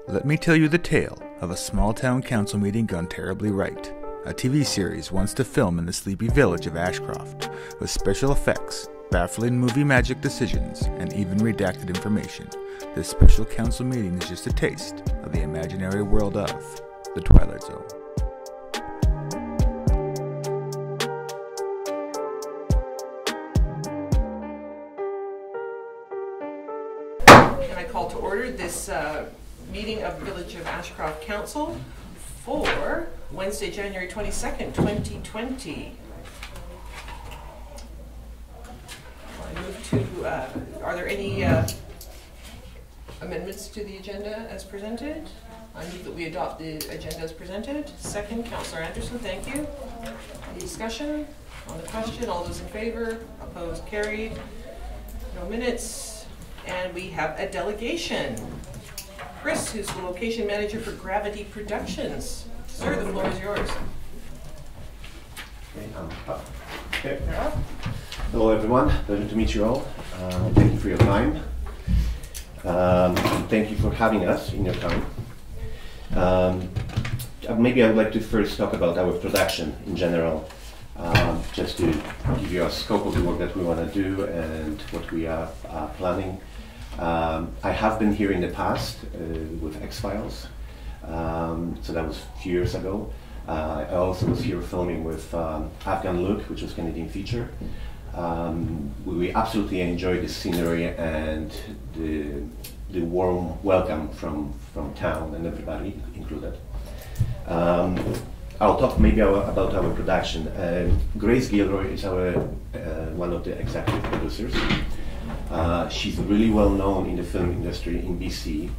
Let me tell you the tale of a small-town council meeting gone terribly right. A TV series wants to film in the sleepy village of Ashcroft, with special effects, baffling movie magic decisions, and even redacted information. This special council meeting is just a taste of the imaginary world of the Twilight Zone. Can I call to order this meeting of the Village of Ashcroft Council for Wednesday, January 22nd, 2020. I move to, are there any amendments to the agenda as presented? I move that we adopt the agenda as presented. Second, Councillor Anderson, thank you. Any discussion on the question? All those in favor? Opposed? Carried. No minutes. And we have a delegation. Chris, who's the location manager for Gravity Productions. Sir, the floor is yours. Okay. Hello everyone, pleasure to meet you all. Thank you for your time. Thank you for having us in your time. Maybe I would like to first talk about our production in general, just to give you a scope of the work that we want to do and what we are planning. I have been here in the past with X-Files, so that was a few years ago. I also was here filming with Afghan Look, which was a Canadian feature. We absolutely enjoyed the scenery and the warm welcome from town and everybody included. I'll talk maybe about our production. Grace Gilroy is our one of the executive producers. She's really well known in the film industry in BC.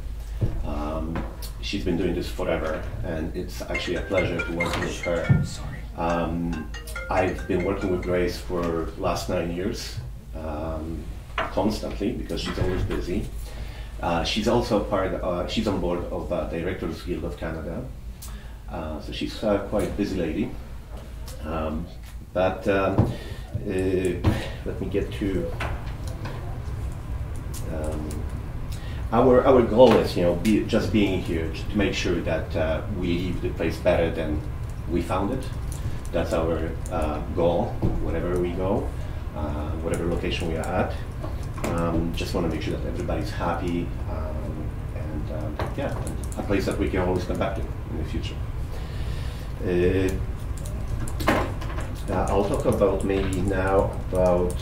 She's been doing this forever, and it's actually a pleasure to work with her. I've been working with Grace for the last 9 years, constantly, because she's always busy. She's also she's on board of Directors Guild of Canada, so she's quite a busy lady. Let me get to our goal is, just being here to make sure that we leave the place better than we found it. That's our goal, wherever we go, whatever location we are at. Just want to make sure that everybody's happy, and a place that we can always come back to in the future. I'll talk about maybe now about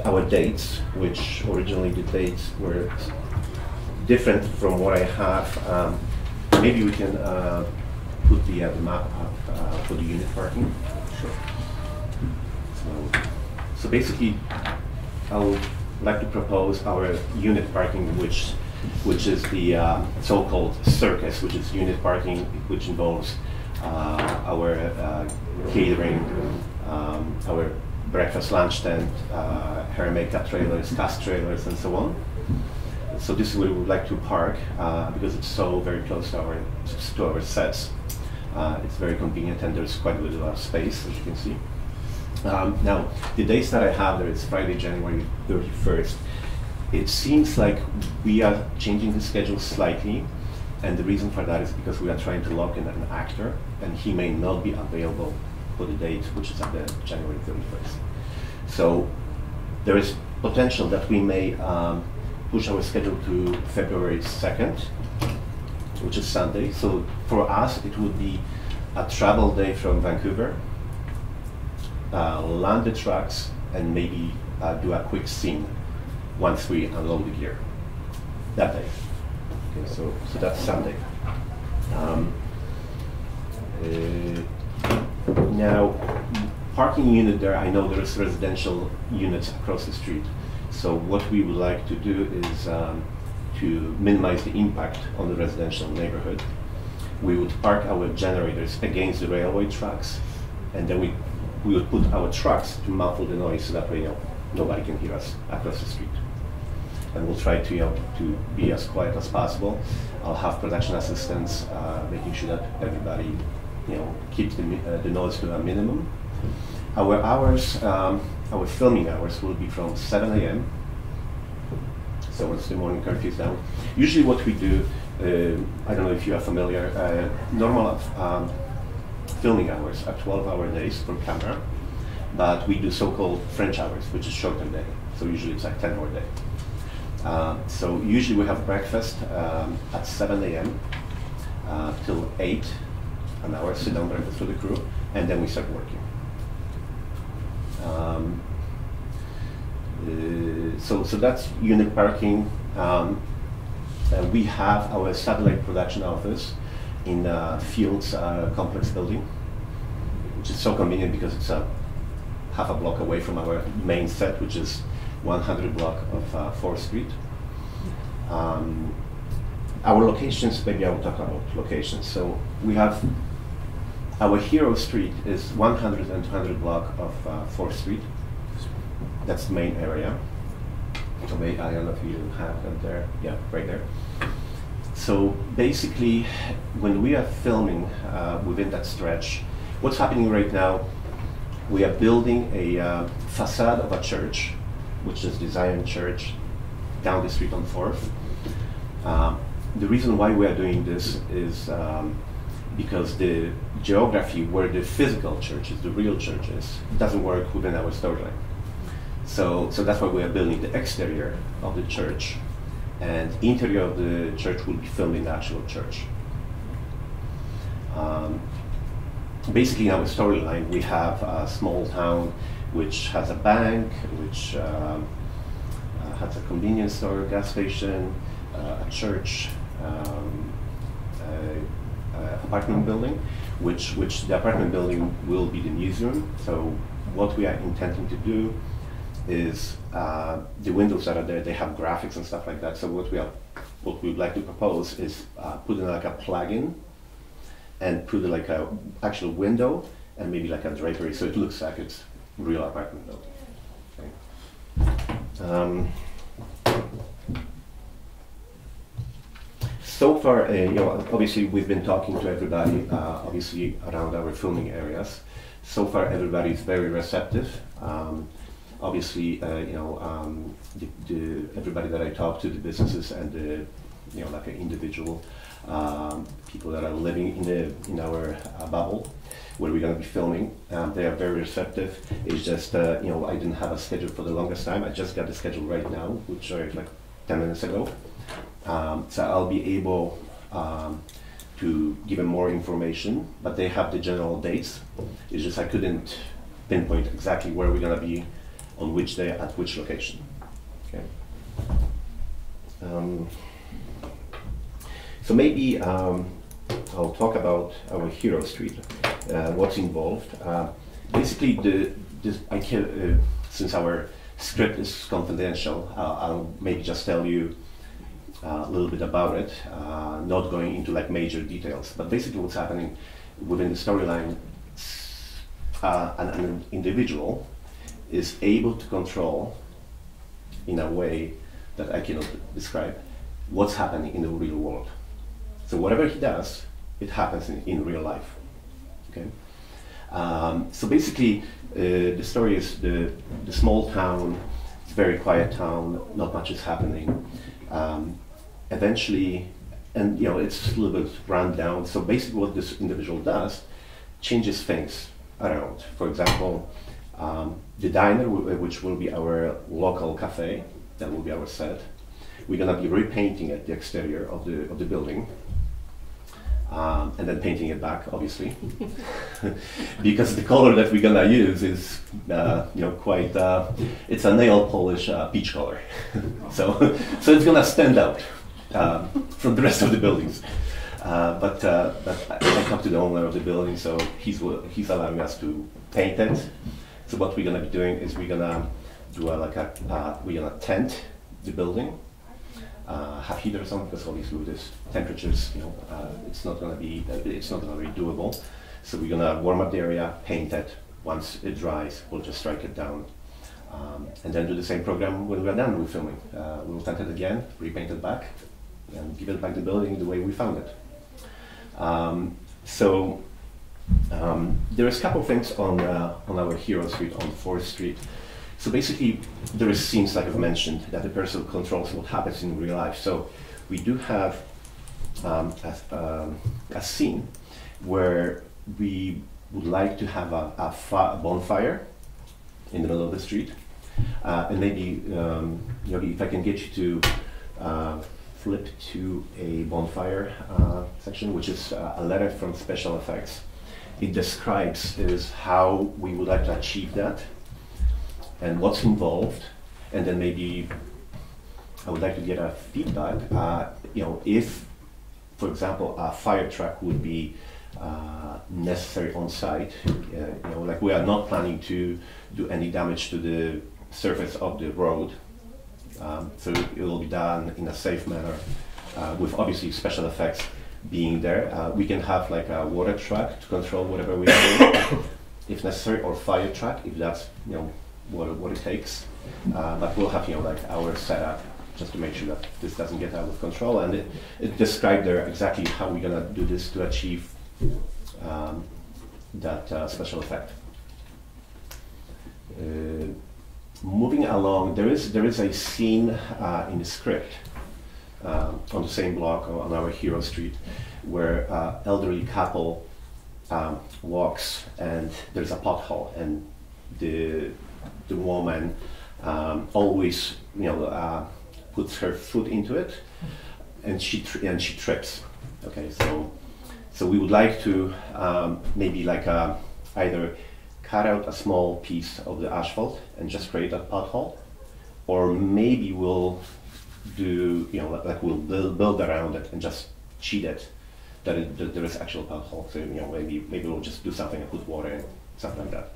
our dates, which originally the dates were different from what I have. Maybe we can put the map up for the unit parking. Sure. So basically, I would like to propose our unit parking, which is the so-called circus, which is unit parking, which involves our catering, our breakfast, lunch tent, hair and makeup trailers, cast trailers, and so on. So this is where we would like to park because it's so very close to our sets. It's very convenient, and there's quite a bit of space, as you can see. Now, the dates that I have there is Friday, January 31st. It seems like we are changing the schedule slightly, and the reason for that is because we are trying to lock in an actor, and he may not be available for the date, which is at the January 31st. So there is potential that we may push our schedule to February 2nd, which is Sunday. So for us, it would be a travel day from Vancouver, land the trucks, and maybe do a quick scene once we unload the gear that day. Okay, so that's Sunday. Now, parking unit there, I know there's residential units across the street. So what we would like to do is to minimize the impact on the residential neighborhood. We would park our generators against the railway tracks, and then we would put our trucks to muffle the noise so that way nobody can hear us across the street. And we'll try to be as quiet as possible. I'll have production assistants making sure that everybody keeps the noise to a minimum. Our hours our filming hours will be from 7 a.m. So once the morning curfew is down. Usually what we do, I don't know if you are familiar, normal filming hours are 12-hour days for camera, but we do so-called French hours, which is shorter day. So usually it's like 10-hour day. So usually we have breakfast at 7 a.m. Till 8, an hour sit-down breakfast for the crew, and then we start working. So that's unit parking. We have our satellite production office in Fields complex building, which is so convenient because it's half a block away from our main set, which is 100 block of 4th Street. Our locations, maybe I will talk about locations. So we have our hero street is 100 and 200 block of 4th Street. That's the main area. So I don't know if you have that there. Yeah, right there. So basically, when we are filming within that stretch, what's happening right now, we are building a facade of a church, which is the Zion Church down the street on 4th. The reason why we are doing this is because the geography where the physical church is, the real church is, doesn't work within our storyline. So that's why we are building the exterior of the church, and interior of the church will be filmed in the actual church. Basically, in our storyline, we have a small town which has a bank, which has a convenience store, gas station, a church, apartment building, which the apartment building will be the museum. So what we are intending to do is the windows that are there, they have graphics and stuff like that. So what we would like to propose is put in like a plug-in and put like a actual window and maybe like a drapery, so it looks like it's real apartment building. Okay. So far, obviously we've been talking to everybody, obviously around our filming areas. So far, everybody is very receptive. Obviously, everybody that I talk to, the businesses and the, like an individual people that are living in our bubble where we're going to be filming, they are very receptive. It's just, I didn't have a schedule for the longest time. I just got the schedule right now, which is like 10 minutes ago. So I'll be able to give them more information, but they have the general dates. It's just I couldn't pinpoint exactly where we're going to be on which day at which location. Okay. So maybe I'll talk about our hero street, what's involved. Basically, since our script is confidential, I'll maybe just tell you a little bit about it, not going into like major details. But basically, what's happening within the storyline, an individual is able to control, in a way that I cannot describe, what's happening in the real world. So whatever he does, it happens in real life. Okay. So basically, the story is the small town. It's a very quiet town. Not much is happening. Eventually, and it's a little bit run down. So basically, what this individual does changes things around. For example, the diner, which will be our local cafe, that will be our set. We're gonna be repainting it, the exterior of the building, and then painting it back, obviously, because the color that we're gonna use is, quite. It's a nail polish peach color, so it's gonna stand out from the rest of the buildings. But I talked to the owner of the building, so he's allowing us to paint it. So what we're gonna be doing is we're gonna do we're gonna tent the building, have heaters on, because obviously with these temperatures, it's not gonna be doable. So we're gonna warm up the area, paint it. Once it dries, we'll just strike it down, and then do the same program when we're done with filming. We'll tent it again, repaint it back, and give it back the building the way we found it. There's a couple things on our hero street on 4th Street. So basically, there is scenes, like I've mentioned, that the person controls what happens in real life. So we do have a scene where we would like to have a bonfire in the middle of the street. And maybe, Yogi, if I can get you to flip to a bonfire section, which is a letter from special effects. It describes is how we would like to achieve that and what's involved, and then maybe I would like to get a feedback. If, for example, a fire truck would be necessary on site. Like we are not planning to do any damage to the surface of the road, so it will be done in a safe manner, with obviously special effects being there. We can have like a water truck to control whatever we do, if necessary, or fire truck if that's what it takes. But we'll have like our setup just to make sure that this doesn't get out of control, and it described there exactly how we're gonna do this to achieve that special effect. Moving along, there is a scene in the script on the same block on our hero street where elderly couple walks and there's a pothole, and the woman always puts her foot into it, and she trips. Okay, so we would like to maybe like either cut out a small piece of the asphalt and just create a pothole, or maybe we'll do we'll build around it and just cheat it that there is actual pothole. So maybe we'll just do something and put water in, something like that.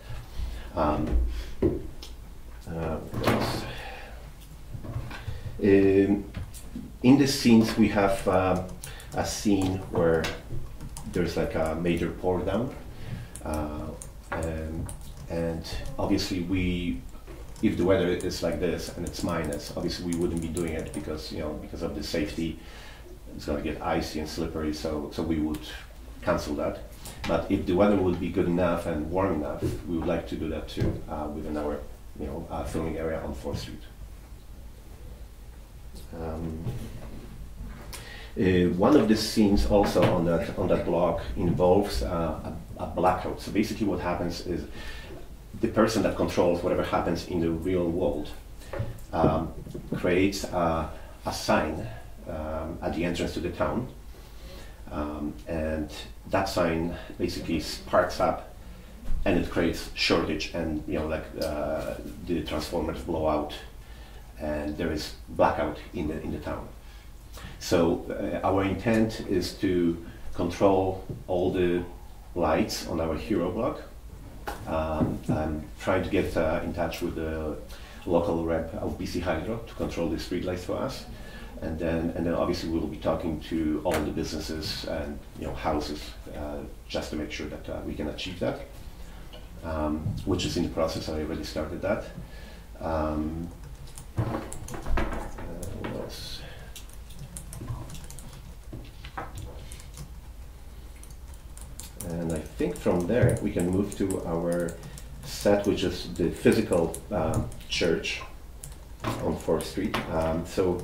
In the scenes we have a scene where there's like a major pour down, and obviously if the weather is like this and it's minus, obviously we wouldn't be doing it because of the safety. It's going to get icy and slippery, so we would cancel that. But if the weather would be good enough and warm enough, we would like to do that too within our filming area on 4th Street. One of the scenes also on that block involves a blackout. So basically what happens is the person that controls whatever happens in the real world creates a sign at the entrance to the town, and that sign basically sparks up and it creates shortage, and the transformers blow out and there is blackout in the town. So our intent is to control all the lights on our hero block. I'm trying to get in touch with the local rep of BC Hydro to control the street lights for us, and then obviously we will be talking to all the businesses and houses just to make sure that we can achieve that, which is in the process. I already started that. What else? And I think from there we can move to our set, which is the physical church on 4th Street. So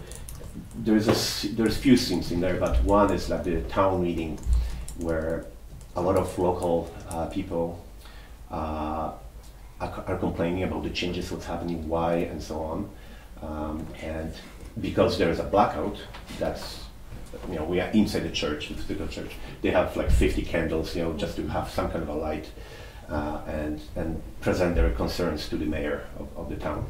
there's few scenes in there, but one is like the town meeting where a lot of local people are complaining about the changes, what's happening, why, and so on. And because there is a blackout, we are inside the church, the physical church. They have like 50 candles, just to have some kind of a light and present their concerns to the mayor of the town.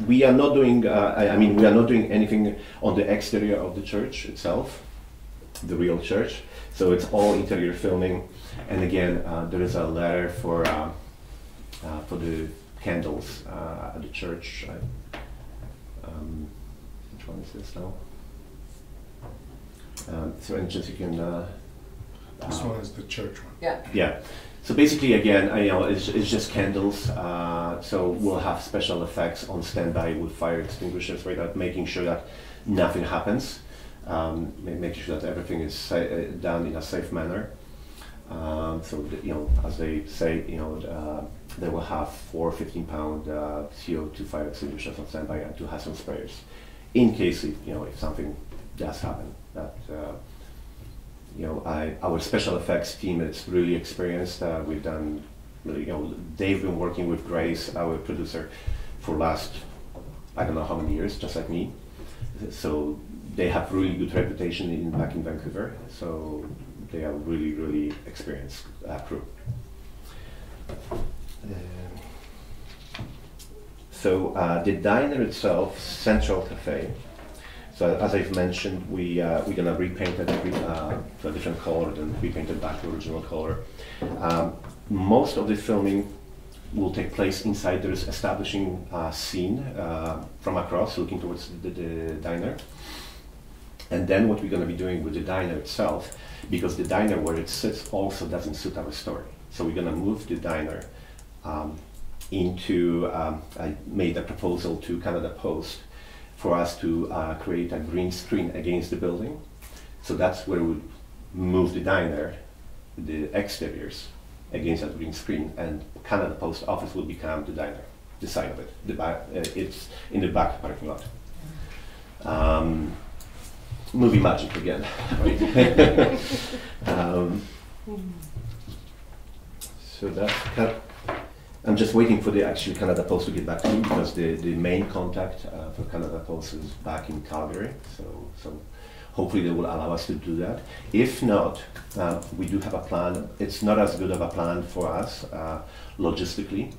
We are not doing. We are not doing anything on the exterior of the church itself, the real church. So it's all interior filming. And again, there is a letter for the candles at the church. Which one is this now? So, and just you can. This one is the church one. Yeah. Yeah. So basically, again, it's just candles. So we'll have special effects on standby with fire extinguishers, right? Making sure that nothing happens. making sure that everything is done in a safe manner. So that, as they say, they will have 4 15-pound CO2 fire extinguishers on standby and 2 hazard sprayers, in case if something does happen. That our special effects team is really experienced. We've done, they've been working with Grace, our producer, for last I don't know how many years, just like me. So they have really good reputation back in Vancouver. So they are really experienced crew. So the diner itself, Central Cafe. So as I've mentioned, we're gonna repaint it to a different color and repaint it back to original color. Most of the filming will take place inside. There is establishing scene from across, looking towards the diner. And then what we're going to be doing with the diner itself, because the diner where it sits also doesn't suit our story. So we're going to move the diner into, I made a proposal to Canada Post for us to create a green screen against the building. So that's where we move the diner, the exteriors, against that green screen, and Canada Post office will become the diner, the side of it. The back, it's in the back parking lot. Movie magic again, right? So that's I'm just waiting for the actual Canada Post to get back to me, because the main contact for Canada Post is back in Calgary. So hopefully they will allow us to do that. If not, we do have a plan. It's not as good of a plan for us logistically.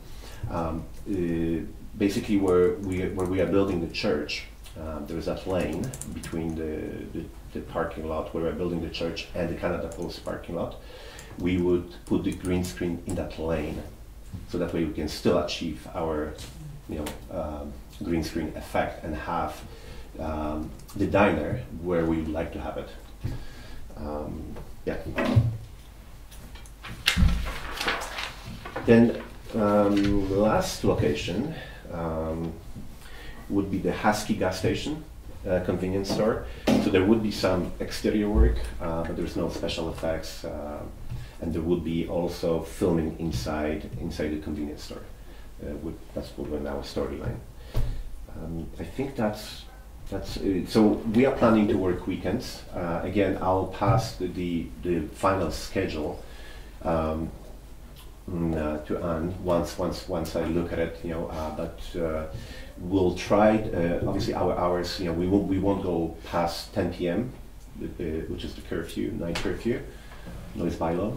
Basically, where we are building the church, there is that lane between the parking lot where we're building the church and the Canada Post parking lot. We would put the green screen in that lane, so that way we can still achieve our green screen effect and have the diner where we would like to have it. Yeah. Then last location would be the Husky gas station, convenience store. So there would be some exterior work, but there's no special effects, and there would be also filming inside the convenience store. That's within our storyline. I think that's it. So we are planning to work weekends. Again, I'll pass the final schedule to Anne once I look at it. But we'll try. Obviously, our hours. We won't go past 10 p.m., which is the curfew, night curfew, noise bylaw.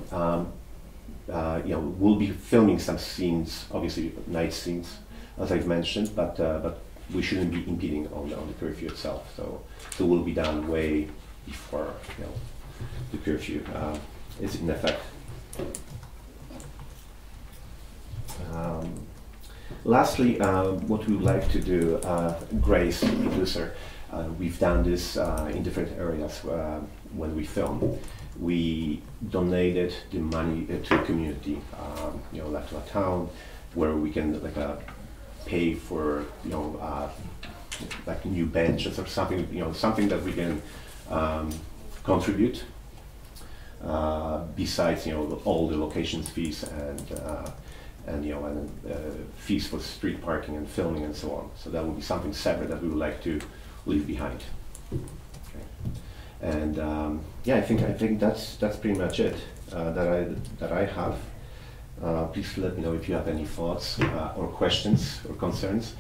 We'll be filming some scenes, obviously night scenes, as I've mentioned, but we shouldn't be impeding on the curfew itself. So we'll be done way before the curfew is in effect. Lastly, what we would like to do, Grace, the producer, we've done this in different areas when we film. We donated the money to the community, like to a town where we can pay for like new benches or something, something that we can contribute besides all the locations fees and fees for street parking and filming and so on. So that would be something separate that we would like to leave behind. Okay. And yeah, I think that's pretty much it that I have. Please let me know if you have any thoughts or questions or concerns.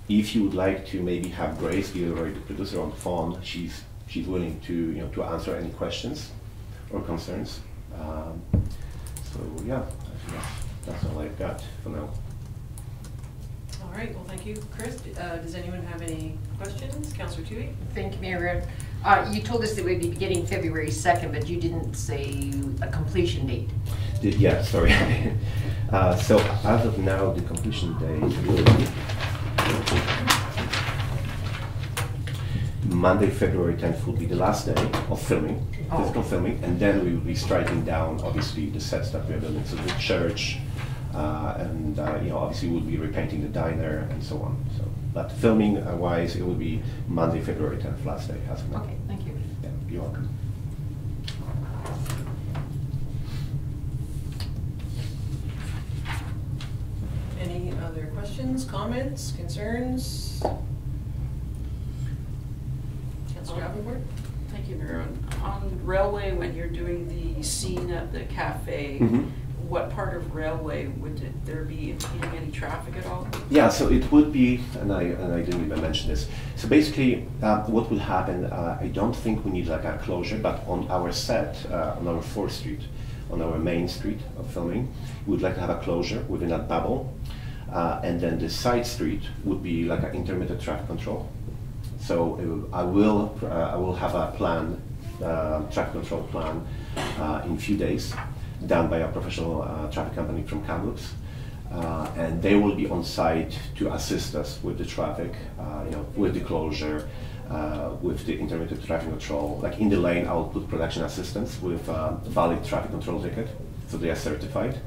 If you would like to maybe have Grace, Gilroy, the producer, on the phone, she's willing to to answer any questions or concerns. So yeah, I think that's all I've got for now. All right, well, thank you, Chris. Does anyone have any questions? Councillor Toohey? Thank you, Mayor. You told us that we'd be beginning February 2nd, but you didn't say a completion date. Yeah, sorry. So as of now, the completion date will be Monday, February 10th will be the last day of filming, physical filming, and then we will be striking down, obviously, the sets that we are building, so the church, and obviously we'll be repainting the diner and so on. So, but filming wise, it will be Monday, February 10th, last day. Okay, thank you. You're welcome. Any other questions, comments, concerns? Councilor Davenport? Thank you, Mayor. On Railway, when you're doing the scene at the cafe, what part of Railway would there be impeding any traffic at all? Yeah, so it would be, and I didn't even mention this. So basically, what would happen? I don't think we need like a closure, but on our set, on our 4th Street, on our main street of filming, we would like to have a closure within that bubble, and then the side street would be like an intermittent traffic control. So I will have a plan, traffic control plan, in a few days, done by a professional traffic company from Kamloops, and they will be on site to assist us with the traffic, with the closure, with the intermittent traffic control. Like in the lane, I'll put production assistants with valid traffic control ticket, so they are certified.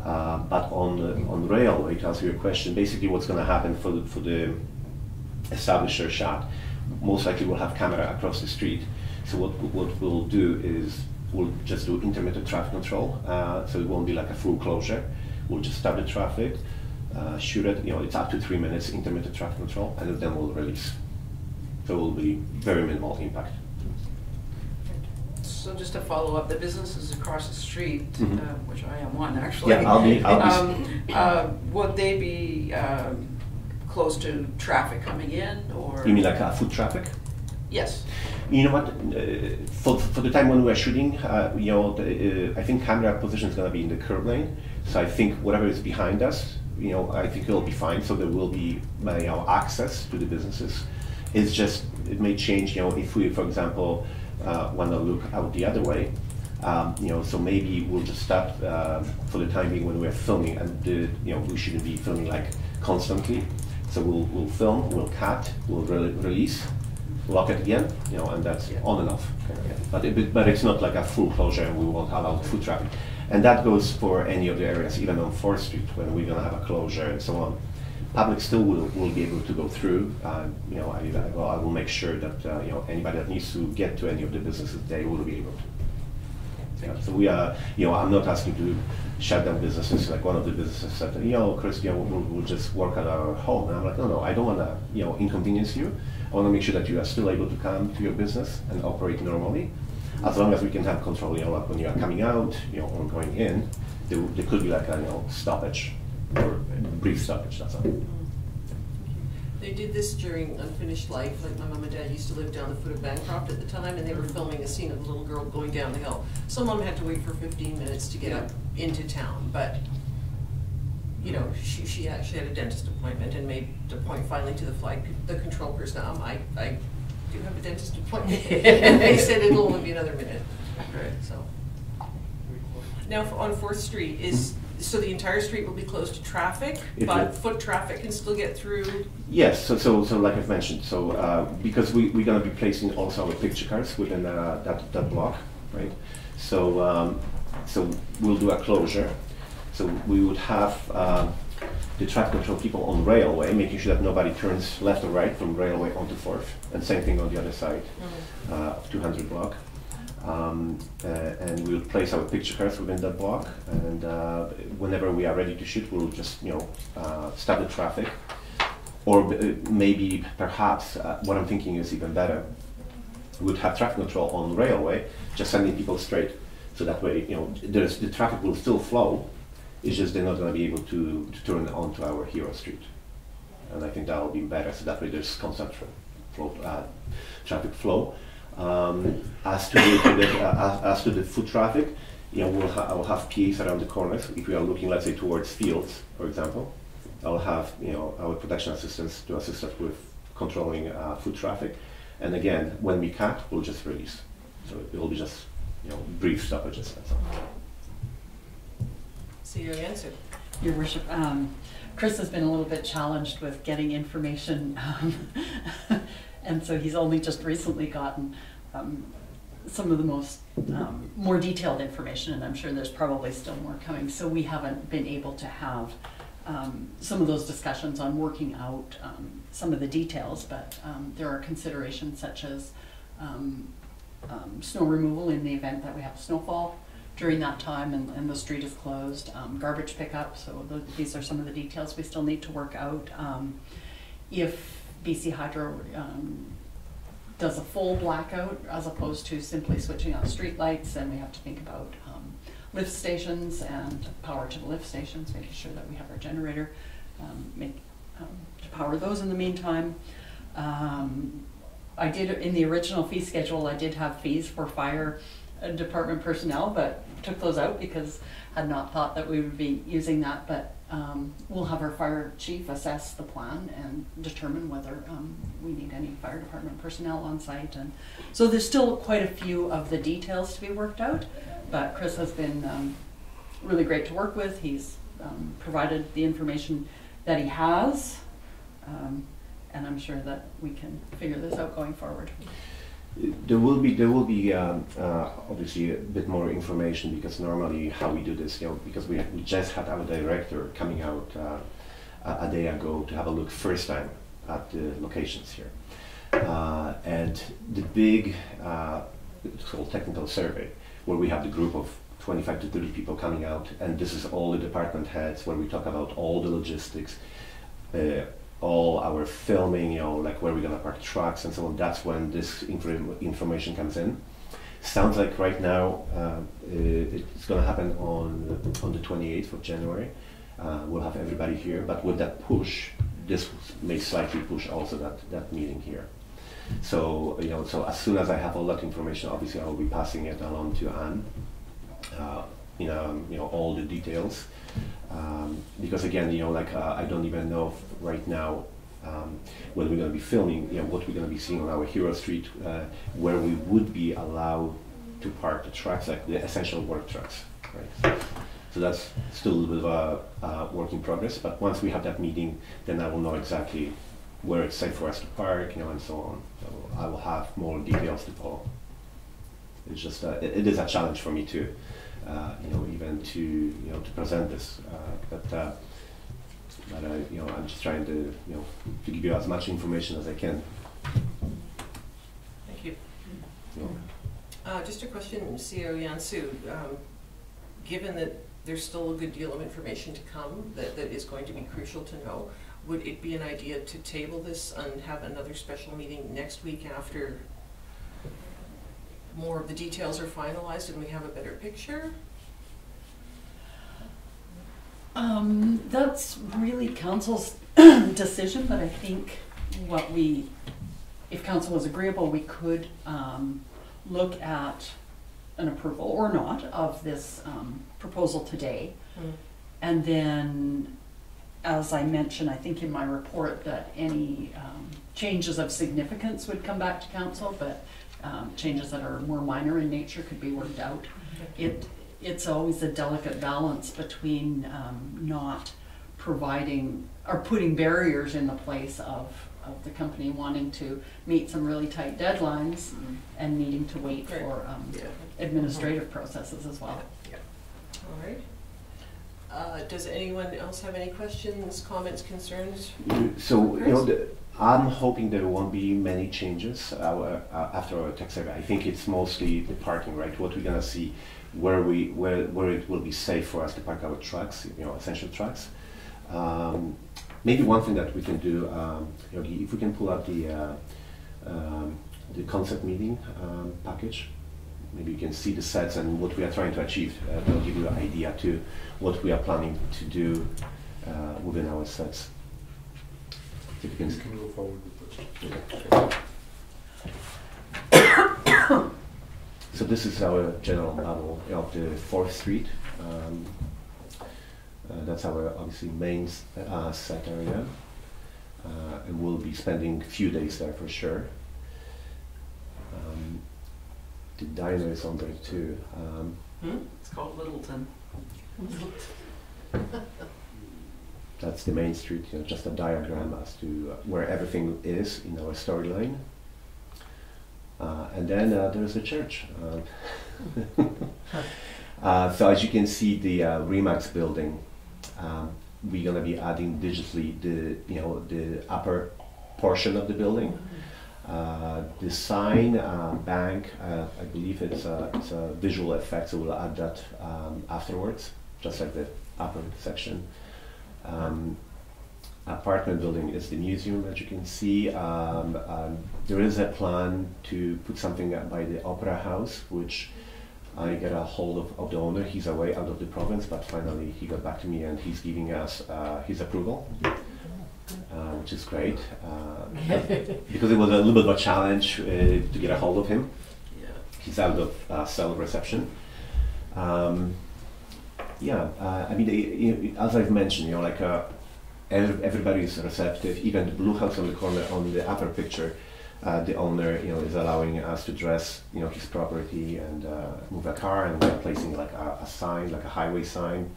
But on Railway, to answer your question, basically what's going to happen for the establisher shot, most likely we'll have camera across the street. So what we'll do is we'll just do intermittent traffic control, so it won't be like a full closure. We'll just stop the traffic, shoot it, it's up to 3 minutes intermittent traffic control, and then we'll release. So it will be very minimal impact. So just to follow up, the businesses across the street, which I am one actually. Yeah, I'll be. Would they be close to traffic coming in, or? You mean like foot traffic? Yes. You know what? For the time when we are shooting, I think camera position is going to be in the curb lane. So I think whatever is behind us, I think it'll be fine. So there will be access to the businesses. It's just it may change. If we, for example, want to look out the other way, so maybe we'll just stop for the time being when we're filming, and we shouldn't be filming like constantly. So we'll film, we'll cut, we'll release, lock it again, and that's on and off. But it's not like a full closure, and we won't allow foot traffic. And that goes for any of the areas, even on 4th Street, when we're going to have a closure and so on. Public still will be able to go through. I will make sure that anybody that needs to get to any of the businesses, they will be able to. Yeah, so we are, I'm not asking to shut down businesses. Like one of the businesses said, Chris, we'll just work at our home. And I'm like, no, I don't want to, inconvenience you. I want to make sure that you are still able to come to your business and operate normally. As long as we can have control, like when you are coming out, or going in, there could be like a, stoppage or brief stoppage. That's all. They did this during Unfinished Life. Like my mom and dad used to live down the foot of Bancroft at the time, and they were filming a scene of a little girl going down the hill. Some of them had to wait for 15 minutes to get up into town, but she actually had a dentist appointment and made the point finally to the control person. I do have a dentist appointment, and they said it'll only be another minute. Right. So now on 4th Street so the entire street will be closed to traffic, but foot traffic can still get through? Yes, so like I've mentioned, because we're going to be placing also our picture cards within that block, right? So we'll do a closure. So we would have the traffic control people on Railway, making sure that nobody turns left or right from Railway onto 4th, and same thing on the other side of 200 block. And we'll place our picture cards within that block, and whenever we are ready to shoot, we'll just stop the traffic, or maybe perhaps what I'm thinking is even better. We would have traffic control on Railway, just sending people straight, so that way the traffic will still flow. It's just they're not going to be able to turn onto our hero street, and I think that will be better. So that way there's constant traffic flow. As to the foot traffic, I'll have PAs around the corners. If we are looking, let's say, towards fields, for example, I'll have our production assistants to assist us with controlling foot traffic. And again, when we cut, we'll just release. So it will be just brief stoppages. That's all. So your answer. Your Worship, Chris has been a little bit challenged with getting information. And so he's only just recently gotten some of the most more detailed information, and I'm sure there's probably still more coming. So we haven't been able to have some of those discussions on working out some of the details, but there are considerations such as snow removal in the event that we have snowfall during that time and the street is closed. Garbage pickup, so these are some of the details we still need to work out. If BC Hydro does a full blackout as opposed to simply switching on street lights, then we have to think about lift stations and power to the lift stations, making sure that we have our generator to power those in the meantime. I did, in the original fee schedule, I did have fees for fire department personnel, but took those out because I had not thought that we would be using that. But we'll have our fire chief assess the plan and determine whether we need any fire department personnel on site. And so there's still quite a few of the details to be worked out, but Chris has been really great to work with. He's provided the information that he has, and I'm sure that we can figure this out going forward. There will be obviously a bit more information, because normally how we do this, because we just had our director coming out a day ago to have a look first time at the locations here, and the big it's called technical survey, where we have the group of 25 to 30 people coming out, and this is all the department heads, where we talk about all the logistics, all our filming, like where we're gonna park trucks and so on. That's when this information comes in. Sounds like right now it's gonna happen on the 28th of January. We'll have everybody here, but with that push, this may slightly push also that meeting here. So so as soon as I have all that information, obviously I will be passing it along to Anne. All the details, because again, I don't even know right now when we're going to be filming, what we're going to be seeing on our Hero Street, where we would be allowed to park the trucks, like the essential work trucks, right? So that's still a little bit of a work in progress, but once we have that meeting, then I will know exactly where it's safe for us to park, and so on. So I will have more details to follow. It's just it is a challenge for me too. Even to present this, but I'm just trying to to give you as much information as I can. Thank you. Just a question, CEO Yansu. Given that there's still a good deal of information to come that is going to be crucial to know, would it be an idea to table this and have another special meeting next week after more of the details are finalized and we have a better picture? That's really council's decision, but I think if council was agreeable, we could look at an approval or not of this proposal today. And then, as I mentioned, I think in my report, that any changes of significance would come back to council, but changes that are more minor in nature could be worked out. It's always a delicate balance between not providing or putting barriers in the place of the company wanting to meet some really tight deadlines and needing to wait for administrative processes as well. All right. Does anyone else have any questions, comments, concerns? So, I'm hoping there won't be many changes after our tech survey. I think it's mostly the parking, right? What we're gonna see, where it will be safe for us to park our trucks, essential trucks. Maybe one thing that we can do, Yogi, if we can pull out the concept meeting package, maybe you can see the sets and what we are trying to achieve. That'll give you an idea to what we are planning to do within our sets. If you can go forward with this. So this is our general model of the 4th Street. That's our obviously main set area, and we'll be spending a few days there for sure. The diner is on there too. It's called Littleton. That's the main street, just a diagram as to where everything is in our storyline. And then there's the church. So as you can see, the Remax building, we're going to be adding digitally the upper portion of the building. The sign bank, I believe it's a visual effect, so we'll add that afterwards, just like the upper section. Apartment building is the museum, as you can see. There is a plan to put something by the Opera House, which I get a hold of the owner. He's away out of the province, but finally he got back to me and he's giving us his approval. Which is great, because it was a little bit of a challenge to get a hold of him. Yeah. He's out of cell reception. I mean, as I've mentioned, you know, like everybody is receptive. Even the blue house on the corner on the upper picture, the owner, you know, is allowing us to dress, you know, his property and move a car, and we're placing like a sign, like a highway sign,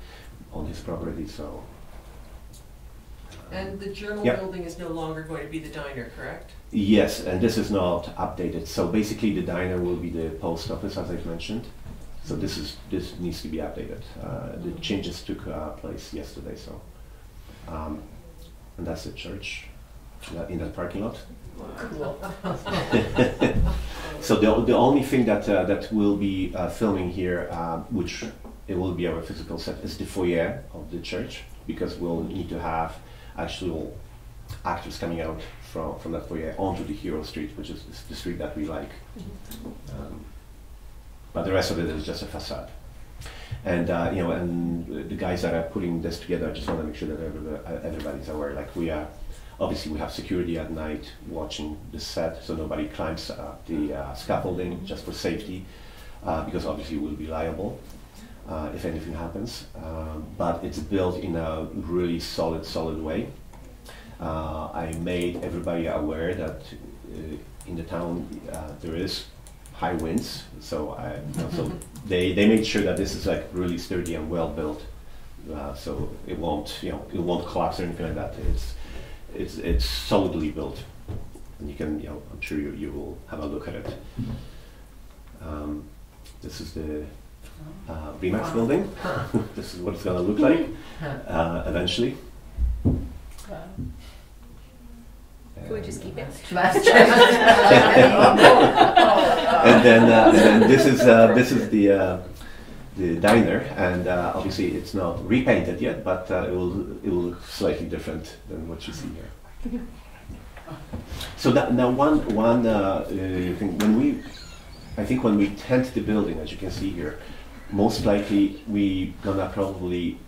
on his property. So. And the journal Yep. building is no longer going to be the diner, correct? Yes, and this is not updated. So basically, the diner will be the post office, as I've mentioned. So this needs to be updated. The changes took place yesterday. So, and that's the church in that parking lot. Cool. So the only thing that we'll be filming here, which it will be our physical set, is the foyer of the church, because we'll need to have actual actors coming out from that foyer onto the Hero Street, which is the street that we like. But the rest of it is just a facade. And you know, and the guys that are putting this together, I just want to make sure that everybody's aware. Like we are, obviously we have security at night watching the set, so nobody climbs the scaffolding, just for safety, because obviously we'll be liable if anything happens. But it's built in a really solid way. I made everybody aware that in the town there is high winds, so so they made sure that this is like really sturdy and well built, so it won't collapse or anything like that. It's solidly built, and you can, I'm sure you will have a look at it. This is the Remax building. This is what it's going to look like eventually. Can we just keep it? And then this is the diner, and obviously it's not repainted yet, but it will look slightly different than what you see here. So now one thing, when we tent the building, as you can see here, most likely we gonna probably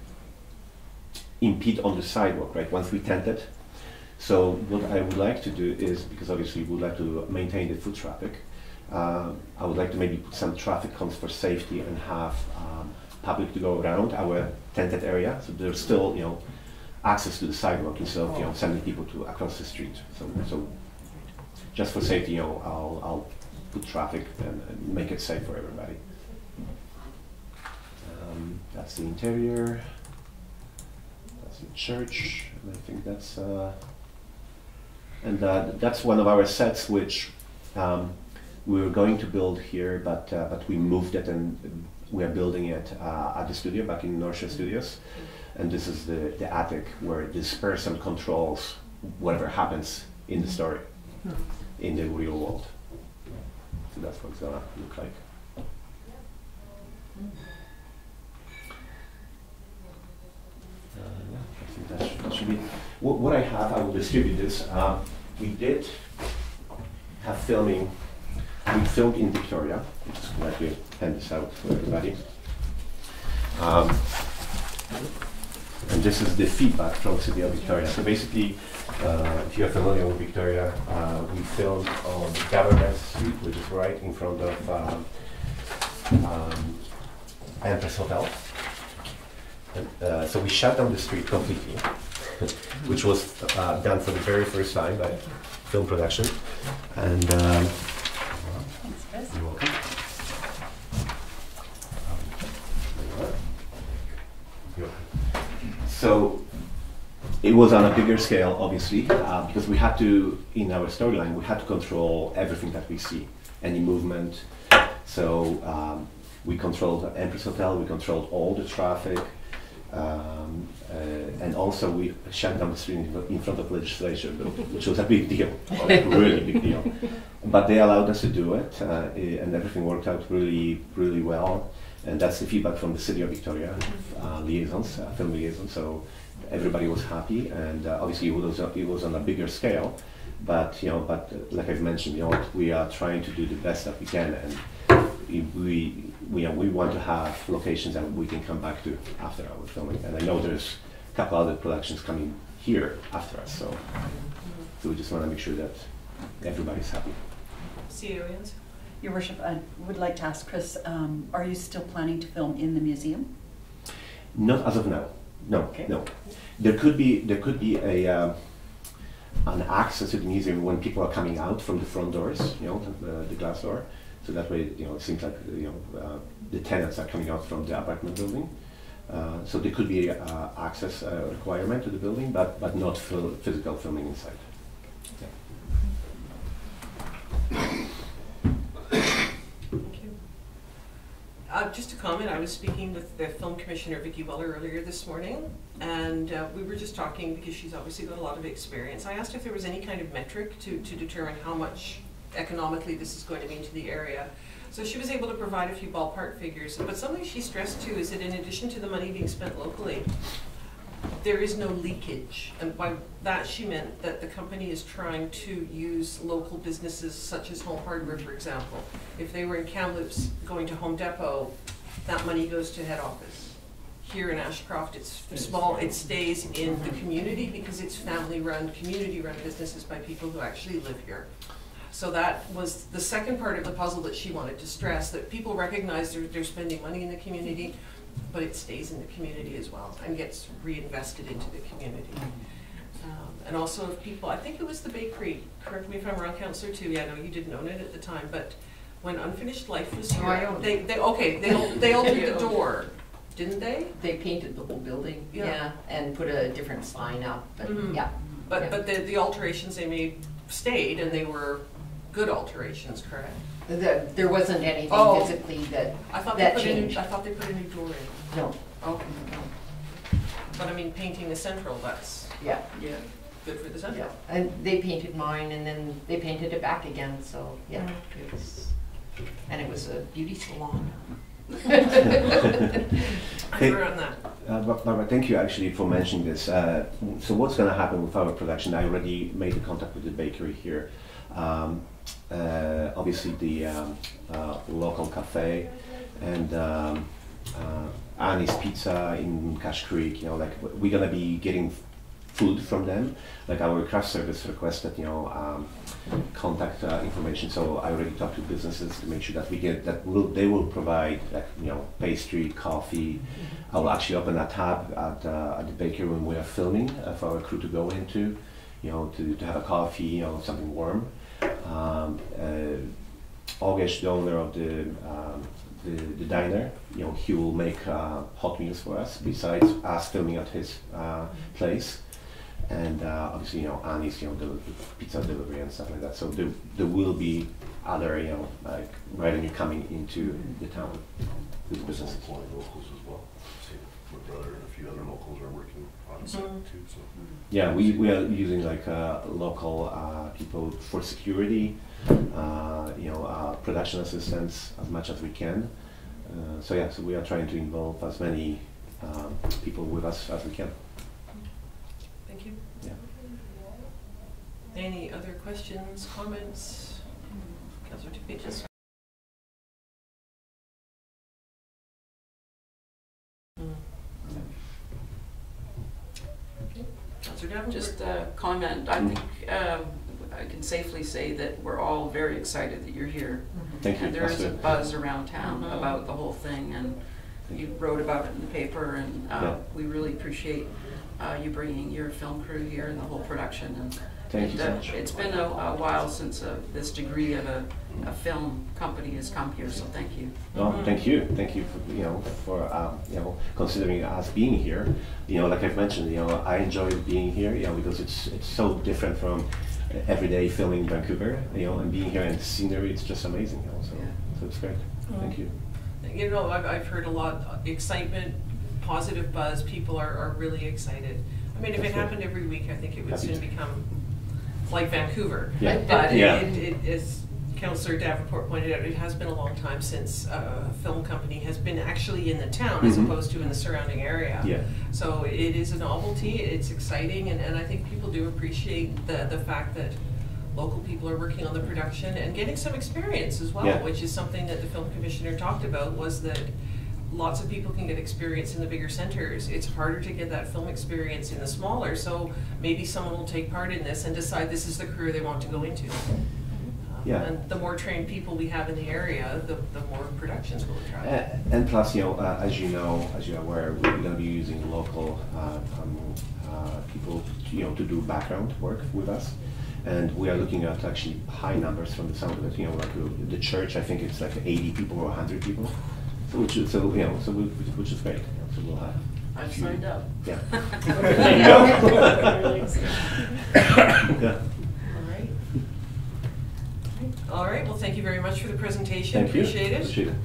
impede on the sidewalk, right? Once we tent it. So what I would like to do is, because obviously we would like to maintain the foot traffic, I would like to maybe put some traffic cones for safety and have public to go around our tented area, so there's still access to the sidewalk instead of sending people to across the street. So just for safety, I'll put traffic and make it safe for everybody. That's the interior. That's the church, and I think that's that's one of our sets which we were going to build here, but we moved it and we are building it at the studio back in North Shore Studios. And this is the attic where this person controls whatever happens in the story, in the real world. So that's what it's gonna look like. I think that should be what I have. I will distribute this. We did have filming. We filmed in Victoria. I'm just going to hand this out for everybody. And this is the feedback from City of Victoria. So basically, if you're familiar with Victoria, we filmed on Government Street, which is right in front of Empress Hotel. And, so we shut down the street completely, which was done for the very first time by film production. And you're welcome. So it was on a bigger scale, obviously, because we had to, in our storyline, we had to control everything that we see, any movement. So we controlled Empress Hotel, we controlled all the traffic, And also we shut down the street in front of legislature, which was a big deal, like really big deal. But they allowed us to do it, and everything worked out really, really well. And that's the feedback from the City of Victoria liaisons, film liaisons. So everybody was happy, and obviously it was on a bigger scale. But like I've mentioned, we are trying to do the best that we can, and we want to have locations that we can come back to after our filming. And I know there's a couple other productions coming here after us, so we just want to make sure that everybody's happy. CEO Ians? Your Worship, I would like to ask Chris, are you still planning to film in the museum? Not as of now. No, Okay. no. There could be an access to the museum when people are coming out from the front doors, the glass door. So that way, it seems like the tenants are coming out from the apartment building. So there could be access requirement to the building, but not physical filming inside. Yeah. Thank you. Just a comment, I was speaking with the Film Commissioner, Vicki Weller, earlier this morning, and we were just talking because she's obviously got a lot of experience. I asked if there was any kind of metric to determine how much economically this is going to mean to the area. So she was able to provide a few ballpark figures, but something she stressed too is that in addition to the money being spent locally, there is no leakage. And by that she meant that the company is trying to use local businesses such as Home Hardware, for example. If they were in Kamloops going to Home Depot, that money goes to head office. Here in Ashcroft, it's small, it stays in the community because it's family-run, community-run businesses by people who actually live here. So that was the second part of the puzzle that she wanted to stress, that people recognize they're spending money in the community, but it stays in the community as well and gets reinvested into the community. And also if people, I think it was the bakery, correct me if I'm wrong, Councillor, too, yeah, I know you didn't own it at the time, but when Unfinished Life was here, I owned it. they altered the door, didn't they? They painted the whole building, Yeah. yeah, and put a different sign up, but Mhm. yeah. But the alterations they made stayed, and they were good alterations, correct? There wasn't anything Oh. physically that I thought that they put changed. I thought they put a new door in. No, Okay. But I mean, painting the central, that's yeah, yeah good for the central. yeah. And they painted mine and then they painted it back again, so yeah, Mhm. it was, and it was a beauty salon. I were on that. Barbara, thank you actually for mentioning this. So what's going to happen with our production? I already made the contact with the bakery here. Obviously the local cafe and Annie's Pizza in Cache Creek. We're going to be getting food from them. Like our craft service requested, contact information. So I already talked to businesses to make sure that we get that. They will provide pastry, coffee. I will actually open a tab at the bakery when we are filming for our crew to go into, to have a coffee, something warm. August, the owner of the diner, he will make hot meals for us besides us filming at his place. And obviously, Annie's, the pizza delivery and stuff like that. So there will be other, like revenue coming into the town with businesses. Employing locals as well. See, my brother and a few other locals are working on site too. So Yeah, we are using like local people for security, production assistants as much as we can. So we are trying to involve as many people with us as we can. Thank you. Yeah. Any other questions, comments? Councillor Tupidis? Okay. Councillor Davenport? Just a comment, I think I can safely say that we're all very excited that you're here. Thank you. And there is a That's good. buzz around town Mhm. about the whole thing, and Thank you wrote about it in the paper, and Yeah. we really appreciate you bringing your film crew here and the whole production. And Thank you so much. It's been a while since this degree of a film company has come here, so thank you. No, thank you for considering us being here. Like I've mentioned, I enjoy being here, because it's so different from everyday filming in Vancouver, and being here and the scenery, it's just amazing, so it's great. Thank you. I've heard a lot of excitement, positive buzz. People are really excited. I mean, if it happened every week, I think it would soon become like Vancouver. Yeah. But Yeah. it is, Councillor Davenport pointed out, it has been a long time since a film company has been actually in the town as opposed to in the surrounding area. Yeah. So it is a novelty, it's exciting, and I think people do appreciate the fact that local people are working on the production and getting some experience as well, Yeah. which is something that the film commissioner talked about, was that lots of people can get experience in the bigger centers. It's harder to get that film experience in the smaller, so maybe someone will take part in this and decide this is the career they want to go into. Yeah. And the more trained people we have in the area, the more productions we'll attract. And plus, you know, as you know, as you're aware, we're going to be using local people, you know, to do background work with us. And we are looking at actually high numbers from the sound of it. You know, like the church, I think it's like 80 people or 100 people. So which is, which is great. So we'll have. I've signed up. Yeah. There you go. Yeah. All right, well, thank you very much for the presentation. Thank you. Appreciate it. Appreciate it.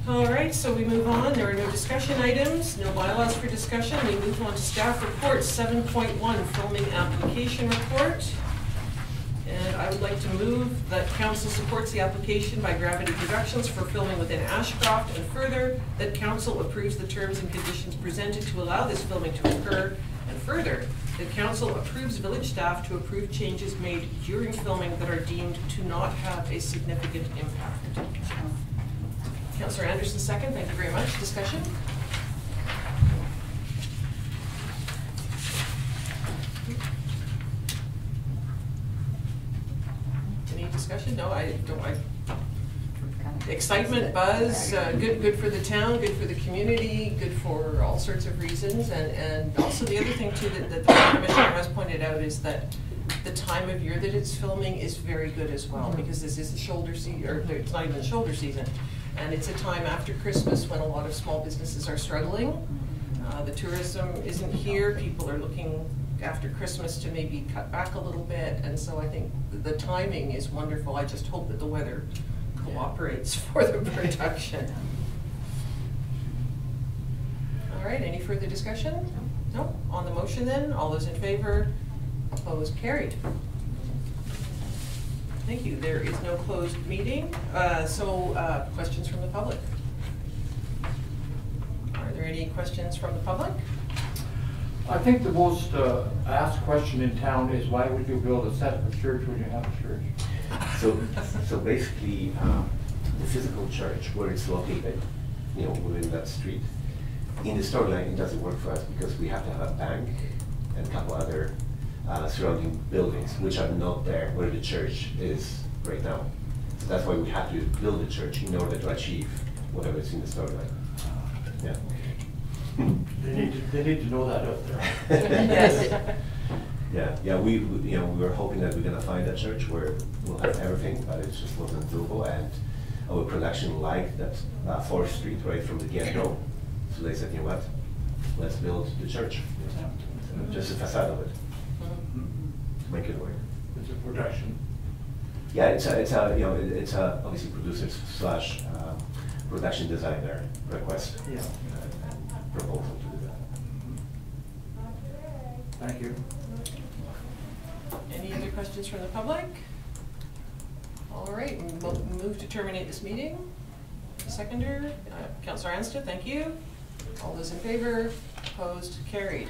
All right, so we move on. There are no discussion items, no bylaws for discussion. We move on to staff reports, 7.1, filming application report. And I would like to move that council supports the application by Gravity Productions for filming within Ashcroft, and further, that council approves the terms and conditions presented to allow this filming to occur, and further, that council approves village staff to approve changes made during filming that are deemed to not have a significant impact. Councillor Anderson, second. Thank you very much. Discussion? Any discussion? No, I don't. Excitement, buzz, good for the town, good for the community, good for all sorts of reasons, and also the other thing too that the commissioner has pointed out is that the time of year that it's filming is very good as well, because this is the shoulder season, or it's not even the shoulder season, and it's a time after Christmas when a lot of small businesses are struggling. The tourism isn't here, people are looking after Christmas to maybe cut back a little bit, and so I think the timing is wonderful. I just hope that the weather cooperates for the production. All right, any further discussion? No? On the motion then, all those in favor? Opposed? Carried. Thank you. There is no closed meeting. Questions from the public? Are there any questions from the public? I think the most asked question in town is, why would you build a set of church when you have a church? So basically, the physical church, where it's located, you know, within that street, in the storyline, it doesn't work for us because we have to have a bank and a couple other surrounding buildings, which are not there where the church is right now. So that's why we have to build the church in order to achieve whatever is in the storyline. Yeah. They need to know that out there. Yes. Yeah. We were hoping that we're gonna find a church where we'll have everything, but it just wasn't doable. And our production liked that 4th Street right from the get-go. So they said, you know what, let's build the church. Just the facade of it. Make it work. It's a production. Yeah, it's a obviously producers / production designer request. Yeah. Proposal to do that. Thank you. Any other questions from the public? All right, we'll move to terminate this meeting. Seconder, Councillor Anstad, thank you. All those in favor? Opposed? Carried.